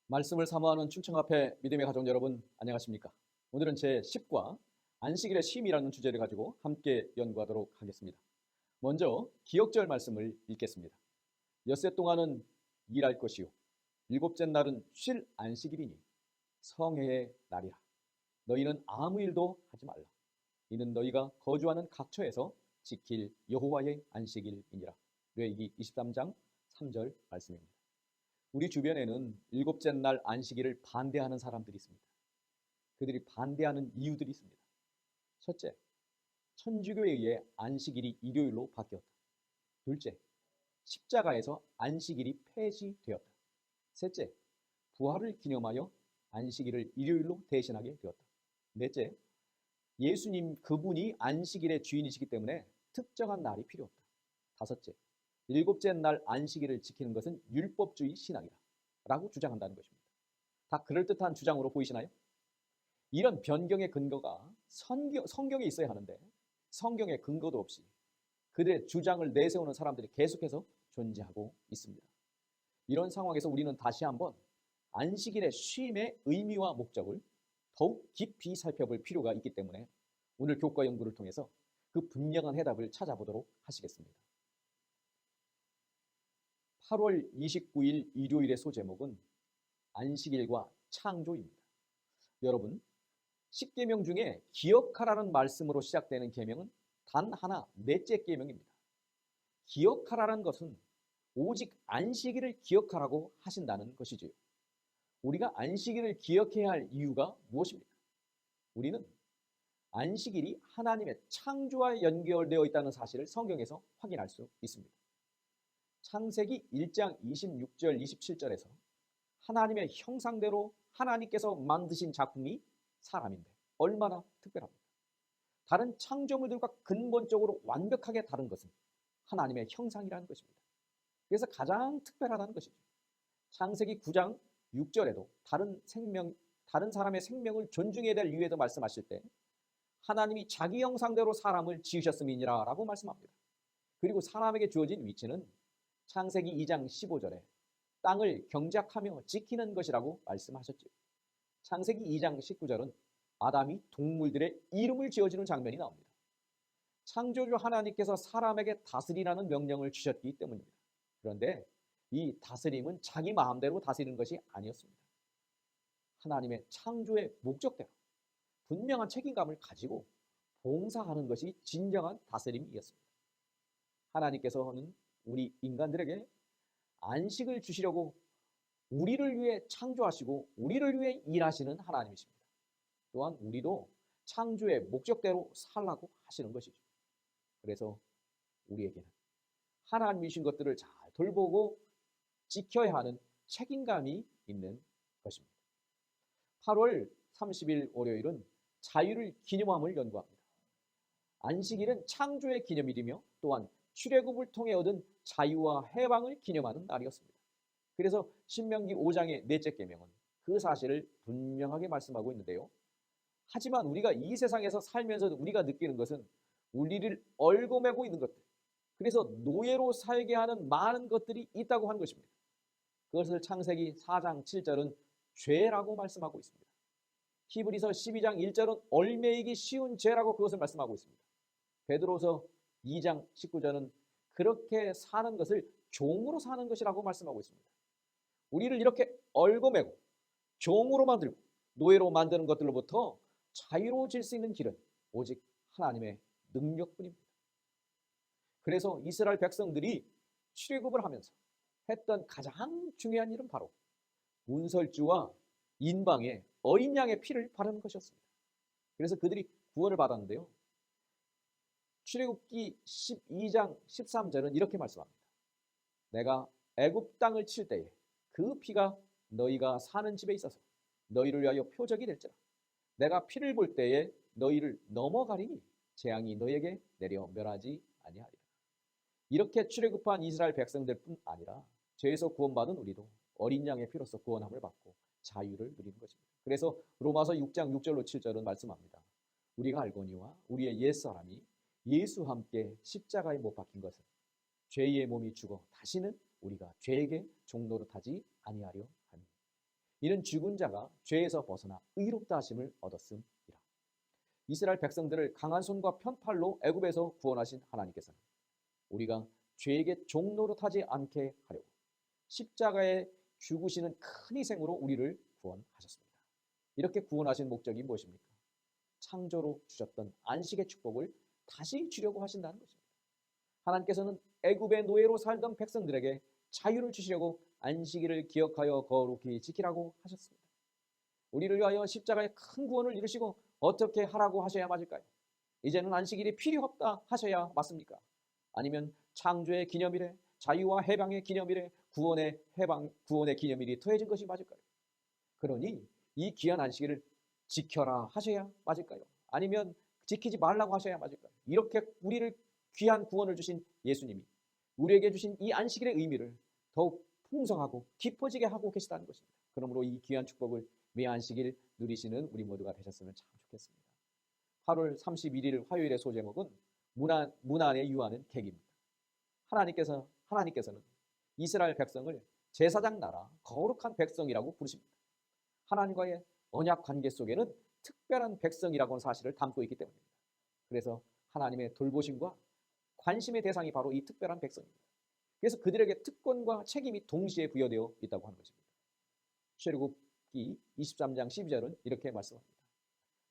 말씀을 사모하는 충청 앞에 믿음의 가족 여러분, 안녕하십니까? 오늘은 제10과 안식일의 쉼이라는 주제를 가지고 함께 연구하도록 하겠습니다. 먼저 기억절 말씀을 읽겠습니다. 엿새 동안은 일할 것이요 일곱째 날은 쉴 안식일이니 성회의 날이라. 너희는 아무 일도 하지 말라. 이는 너희가 거주하는 각처에서 지킬 여호와의 안식일이니라. 레위기 23장 3절 말씀입니다. 우리 주변에는 일곱째 날 안식일을 반대하는 사람들이 있습니다. 그들이 반대하는 이유들이 있습니다. 첫째, 천주교에 의해 안식일이 일요일로 바뀌었다. 둘째, 십자가에서 안식일이 폐지되었다. 셋째, 부활을 기념하여 안식일을 일요일로 대신하게 되었다. 넷째, 예수님 그분이 안식일의 주인이시기 때문에 특정한 날이 필요 없다. 다섯째, 일곱째 날 안식일을 지키는 것은 율법주의 신앙이다 라고 주장한다는 것입니다. 다 그럴듯한 주장으로 보이시나요? 이런 변경의 근거가 성경에 있어야 하는데 성경의 근거도 없이 그들의 주장을 내세우는 사람들이 계속해서 존재하고 있습니다. 이런 상황에서 우리는 다시 한번 안식일의 쉼의 의미와 목적을 더욱 깊이 살펴볼 필요가 있기 때문에 오늘 교과 연구를 통해서 그 분명한 해답을 찾아보도록 하시겠습니다. 8월 29일 일요일의 소제목은 안식일과 창조입니다. 여러분, 10계명 중에 기억하라는 말씀으로 시작되는 계명은 단 하나, 넷째 계명입니다. 기억하라는 것은 오직 안식일을 기억하라고 하신다는 것이지요. 우리가 안식일을 기억해야 할 이유가 무엇입니까? 우리는 안식일이 하나님의 창조와 연결되어 있다는 사실을 성경에서 확인할 수 있습니다. 창세기 1장 26절 27절에서 하나님의 형상대로 하나님께서 만드신 작품이 사람인데 얼마나 특별합니까? 다른 창조물들과 근본적으로 완벽하게 다른 것은 하나님의 형상이라는 것입니다. 그래서 가장 특별하다는 것이죠. 창세기 9장 6절에도 다른 사람의 생명을 존중해야 될 이유에도 말씀하실 때 하나님이 자기 형상대로 사람을 지으셨음이니라 라고 말씀합니다. 그리고 사람에게 주어진 위치는 창세기 2장 15절에 땅을 경작하며 지키는 것이라고 말씀하셨죠. 창세기 2장 19절은 아담이 동물들의 이름을 지어주는 장면이 나옵니다. 창조주 하나님께서 사람에게 다스리라는 명령을 주셨기 때문입니다. 그런데 이 다스림은 자기 마음대로 다스리는 것이 아니었습니다. 하나님의 창조의 목적대로 분명한 책임감을 가지고 봉사하는 것이 진정한 다스림이었습니다. 하나님께서는 우리 인간들에게 안식을 주시려고 우리를 위해 창조하시고 우리를 위해 일하시는 하나님이십니다. 또한 우리도 창조의 목적대로 살라고 하시는 것이죠. 그래서 우리에게는 하나님이 주신 것들을 잘 돌보고 지켜야 하는 책임감이 있는 것입니다. 8월 30일 월요일은 자유를 기념함을 연구합니다. 안식일은 창조의 기념일이며 또한 출애굽을 통해 얻은 자유와 해방을 기념하는 날이었습니다. 그래서 신명기 5장의 넷째 계명은 그 사실을 분명하게 말씀하고 있는데요. 하지만 우리가 이 세상에서 살면서 우리가 느끼는 것은 우리를 얽어매고 있는 것들, 그래서 노예로 살게 하는 많은 것들이 있다고 하는 것입니다. 그것을 창세기 4장 7절은 죄라고 말씀하고 있습니다. 히브리서 12장 1절은 얽매이기 쉬운 죄라고 그것을 말씀하고 있습니다. 베드로서 2장 19절은 그렇게 사는 것을 종으로 사는 것이라고 말씀하고 있습니다. 우리를 이렇게 얽어매고 종으로 만들고 노예로 만드는 것들로부터 자유로워질 수 있는 길은 오직 하나님의 능력뿐입니다. 그래서 이스라엘 백성들이 출애굽을 하면서 했던 가장 중요한 일은 바로 문설주와 인방에 어린 양의 피를 바르는 것이었습니다. 그래서 그들이 구원을 받았는데요. 출애굽기 12장 13절은 이렇게 말씀합니다. 내가 애굽 땅을 칠 때에 그 피가 너희가 사는 집에 있어서 너희를 위하여 표적이 될지라. 내가 피를 볼 때에 너희를 넘어가리니 재앙이 너희에게 내려 멸하지 아니하리라. 이렇게 출애굽한 이스라엘 백성들뿐 아니라 죄에서 구원받은 우리도 어린 양의 피로서 구원함을 받고 자유를 누리는 것입니다. 그래서 로마서 6장 6절로 7절은 말씀합니다. 우리가 알거니와 우리의 옛사람이 예수와 함께 십자가에 못 박힌 것은 죄의 몸이 죽어 다시는 우리가 죄에게 종로로 타지 아니하려 하니 이는 죽은 자가 죄에서 벗어나 의롭다 하심을 얻었음이라. 이스라엘 백성들을 강한 손과 편팔로 애굽에서 구원하신 하나님께서는 우리가 죄에게 종로로 타지 않게 하려고 십자가에 죽으시는 큰 희생으로 우리를 구원하셨습니다. 이렇게 구원하신 목적이 무엇입니까? 창조로 주셨던 안식의 축복을 다시 주려고 하신다는 것입니다. 하나님께서는 애굽의 노예로 살던 백성들에게 자유를 주시려고 안식일을 기억하여 거룩히 지키라고 하셨습니다. 우리를 위하여 십자가의 큰 구원을 이루시고 어떻게 하라고 하셔야 맞을까요? 이제는 안식일이 필요 없다 하셔야 맞습니까? 아니면 창조의 기념일에, 자유와 해방의 기념일에 구원의 기념일이 더해진 것이 맞을까요? 그러니 이 귀한 안식일을 지켜라 하셔야 맞을까요? 아니면 지키지 말라고 하셔야 맞을까요? 이렇게 우리를 귀한 구원을 주신 예수님이 우리에게 주신 이 안식일의 의미를 더욱 풍성하고 깊어지게 하고 계시다는 것입니다. 그러므로 이 귀한 축복을 매 안식일 누리시는 우리 모두가 되셨으면 참 좋겠습니다. 8월 31일 화요일의 소제목은 문안에 유하는 객입니다. 하나님께서는 이스라엘 백성을 제사장 나라 거룩한 백성이라고 부르십니다. 하나님과의 언약 관계 속에는 특별한 백성이라고 하는 사실을 담고 있기 때문입니다. 그래서 하나님의 돌보심과 관심의 대상이 바로 이 특별한 백성입니다. 그래서 그들에게 특권과 책임이 동시에 부여되어 있다고 하는 것입니다. 출애굽기 23장 12절은 이렇게 말씀합니다.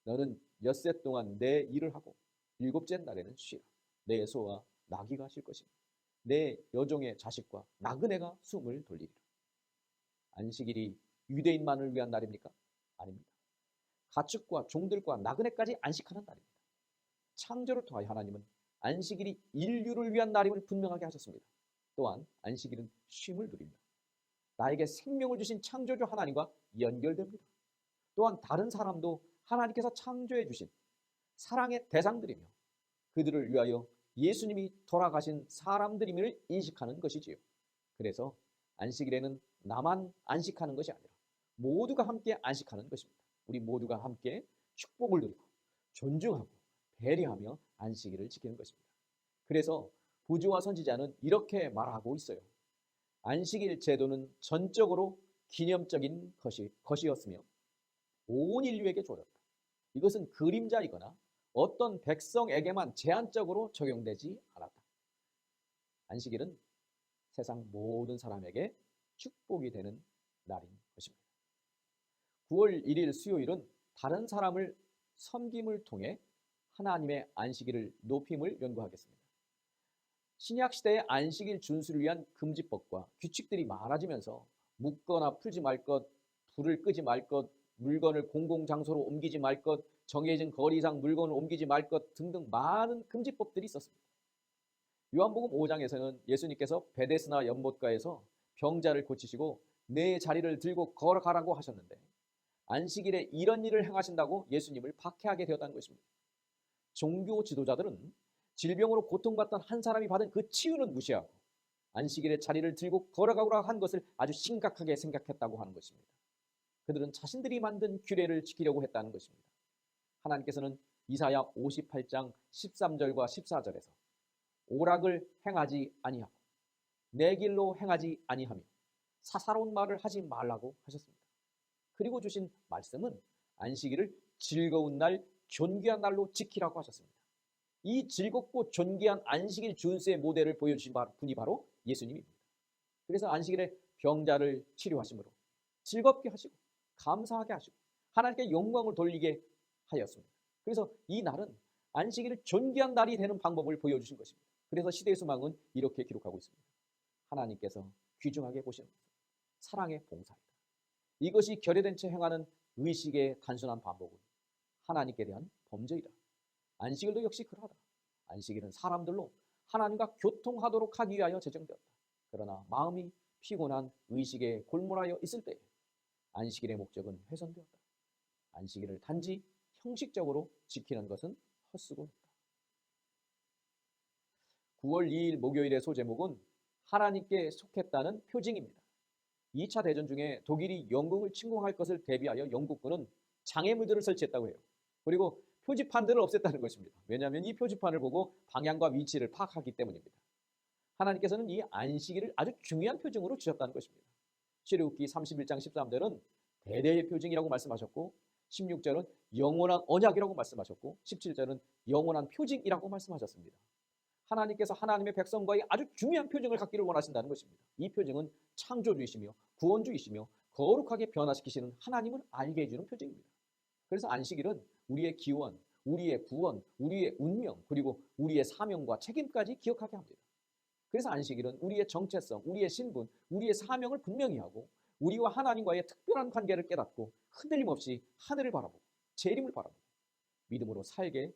너는 엿새 동안 내 일을 하고 일곱째 날에는 쉬라. 내 소와 나귀가 쉴 것이며 내 여종의 자식과 나그네가 숨을 돌리리라. 안식일이 유대인만을 위한 날입니까? 아닙니다. 가축과 종들과 나그네까지 안식하는 날입니다. 창조를 통하여 하나님은 안식일이 인류를 위한 날임을 분명하게 하셨습니다. 또한 안식일은 쉼을 누립니다. 나에게 생명을 주신 창조주 하나님과 연결됩니다. 또한 다른 사람도 하나님께서 창조해 주신 사랑의 대상들이며 그들을 위하여 예수님이 돌아가신 사람들임을 인식하는 것이지요. 그래서 안식일에는 나만 안식하는 것이 아니라 모두가 함께 안식하는 것입니다. 우리 모두가 함께 축복을 누리고 존중하고 배려하며 안식일을 지키는 것입니다. 그래서 부조와 선지자는 이렇게 말하고 있어요. 안식일 제도는 전적으로 기념적인 것이었으며 온 인류에게 주어졌다. 이것은 그림자이거나 어떤 백성에게만 제한적으로 적용되지 않았다. 안식일은 세상 모든 사람에게 축복이 되는 날인 것입니다. 9월 1일 수요일은 다른 사람을 섬김을 통해 하나님의 안식일을 높임을 연구하겠습니다. 신약 시대의 안식일 준수를 위한 금지법과 규칙들이 많아지면서 묻거나 풀지 말 것, 불을 끄지 말 것, 물건을 공공장소로 옮기지 말 것, 정해진 거리 이상 물건을 옮기지 말 것 등등 많은 금지법들이 있었습니다. 요한복음 5장에서는 예수님께서 베데스다 연못가에서 병자를 고치시고 내 자리를 들고 걸어가라고 하셨는데 안식일에 이런 일을 행하신다고 예수님을 박해하게 되었다는 것입니다. 종교 지도자들은 질병으로 고통받던 한 사람이 받은 그 치유는 무시하고 안식일에 자리를 들고 걸어가라 한 것을 아주 심각하게 생각했다고 하는 것입니다. 그들은 자신들이 만든 규례를 지키려고 했다는 것입니다. 하나님께서는 이사야 58장 13절과 14절에서 오락을 행하지 아니하고 내 길로 행하지 아니하며 사사로운 말을 하지 말라고 하셨습니다. 그리고 주신 말씀은 안식일을 즐거운 날, 존귀한 날로 지키라고 하셨습니다. 이 즐겁고 존귀한 안식일 준수의 모델을 보여주신 분이 바로 예수님입니다. 그래서 안식일에 병자를 치료하심으로 즐겁게 하시고 감사하게 하시고 하나님께 영광을 돌리게 하였습니다. 그래서 이 날은 안식일을 존귀한 날이 되는 방법을 보여주신 것입니다. 그래서 시대의 소망은 이렇게 기록하고 있습니다. 하나님께서 귀중하게 보시는 것은 사랑의 봉사이다. 이것이 결여된 채 행하는 의식의 단순한 반복은 하나님께 대한 범죄이다. 안식일도 역시 그러하다. 안식일은 사람들로 하나님과 교통하도록 하기 위하여 제정되었다. 그러나 마음이 피곤한 의식에 골몰하여 있을 때 안식일의 목적은 훼손되었다. 안식일을 단지 형식적으로 지키는 것은 헛수고다. 9월 2일 목요일의 소제목은 하나님께 속했다는 표징입니다. 2차 대전 중에 독일이 영국을 침공할 것을 대비하여 영국군은 장애물들을 설치했다고 해요. 그리고 표지판들을 없앴다는 것입니다. 왜냐하면 이 표지판을 보고 방향과 위치를 파악하기 때문입니다. 하나님께서는 이 안식일을 아주 중요한 표징으로 주셨다는 것입니다. 출애굽기 31장 13절은 대대의 표징이라고 말씀하셨고 16절은 영원한 언약이라고 말씀하셨고 17절은 영원한 표징이라고 말씀하셨습니다. 하나님께서 하나님의 백성과의 아주 중요한 표징을 갖기를 원하신다는 것입니다. 이 표징은 창조주이시며 구원주이시며 거룩하게 변화시키시는 하나님을 알게 해주는 표징입니다. 그래서 안식일은 우리의 기원, 우리의 구원, 우리의 운명, 그리고 우리의 사명과 책임까지 기억하게 합니다. 그래서 안식일은 우리의 정체성, 우리의 신분, 우리의 사명을 분명히 하고 우리와 하나님과의 특별한 관계를 깨닫고 흔들림 없이 하늘을 바라보고 재림을 바라보고 믿음으로 살게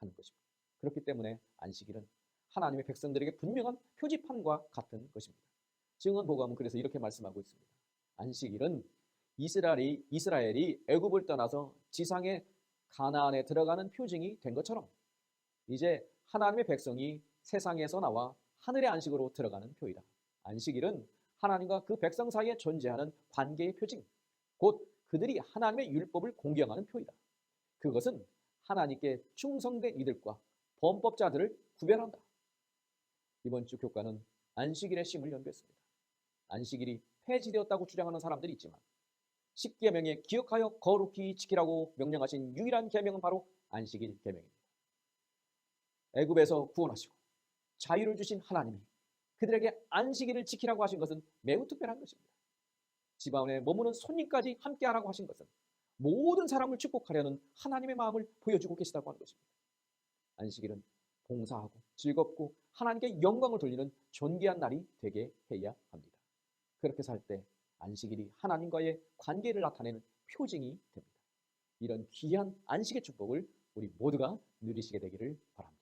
하는 것입니다. 그렇기 때문에 안식일은 하나님의 백성들에게 분명한 표지판과 같은 것입니다. 증언복음은 그래서 이렇게 말씀하고 있습니다. 안식일은 이스라엘이 애굽을 떠나서 지상의 가나안에 들어가는 표징이 된 것처럼 이제 하나님의 백성이 세상에서 나와 하늘의 안식으로 들어가는 표이다. 안식일은 하나님과 그 백성 사이에 존재하는 관계의 표징, 곧 그들이 하나님의 율법을 공경하는 표이다. 그것은 하나님께 충성된 이들과 범법자들을 구별한다. 이번 주 교과는 안식일의 심을 연구했습니다. 안식일이 폐지되었다고 주장하는 사람들이 있지만 10계명에 기억하여 거룩히 지키라고 명령하신 유일한 계명은 바로 안식일 계명입니다. 애굽에서 구원하시고 자유를 주신 하나님이 그들에게 안식일을 지키라고 하신 것은 매우 특별한 것입니다. 집안에 머무는 손님까지 함께하라고 하신 것은 모든 사람을 축복하려는 하나님의 마음을 보여주고 계시다고 하는 것입니다. 안식일은 봉사하고 즐겁고 하나님께 영광을 돌리는 존귀한 날이 되게 해야 합니다. 그렇게 살 때 안식일이 하나님과의 관계를 나타내는 표징이 됩니다. 이런 귀한 안식의 축복을 우리 모두가 누리시게 되기를 바랍니다.